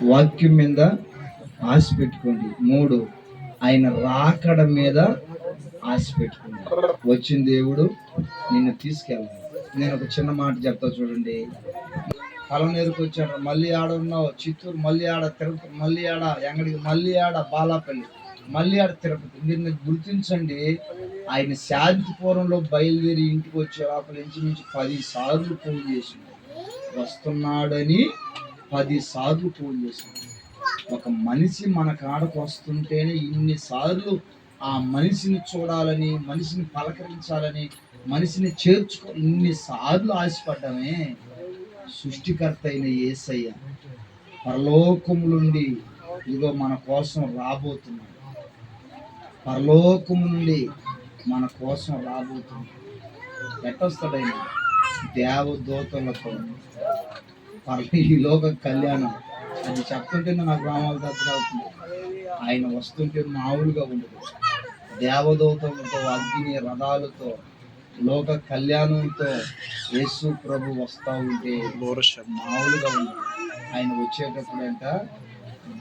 వాక్యం మీద ఆశ పెట్టుకోండి. 3, ఆయన రాకడ మీద ఆశ పెట్టుకోండి. వచ్చిన దేవుడు నిన్ను తీసుకెళ్ళాలి. నేను ఒక చిన్న మాట చెప్తా చూడండి. పలనేరుకు వచ్చాడు, మళ్ళీ ఆడ ఉన్నావు, చిత్తూరు మళ్ళీ ఆడ, తిరుపతి మళ్ళీ ఆడ, ఎంగడికి మళ్ళీ ఆడ, బాలాపల్లి మళ్ళీ ఆడ, తిరుపతి. మీరు గుర్తించండి, ఆయన శాంతిపురంలో బయలుదేరి ఇంటికి వచ్చే లోపల నుంచి 10 సార్లు ఫోన్ చేసింది. వస్తున్నాడని 10 సార్లు ఫోన్ చేసింది. ఒక మనిషి మన కాడకు వస్తుంటేనే ఇన్నిసార్లు ఆ మనిషిని చూడాలని, మనిషిని పలకరించాలని, మనిషిని ఇన్నిసార్లు ఆశపడ్డామే. సృష్టికర్త అయిన యేసయ్య పరలోకము నుండి ఇదిగో మన కోసం రాబోతున్నాడు. పరలోకము నుండి మన కోసం రాబోతున్నాడు. ఎట్టొస్తాడైనా? దేవదూతలతో. ఈ లోక కళ్యాణం అది చెప్తుంటేనే నాకు రామాల దగ్గర అవుతుంది. ఆయన వస్తుంటే మామూలుగా ఉండదు. దేవదూతలతో, అగ్ని రథాలతో, లోక కళ్యాణంతో యేసు ప్రభు వస్తా ఉంటే మామూలుగా ఉండదు. ఆయన వచ్చేటప్పుడు అంట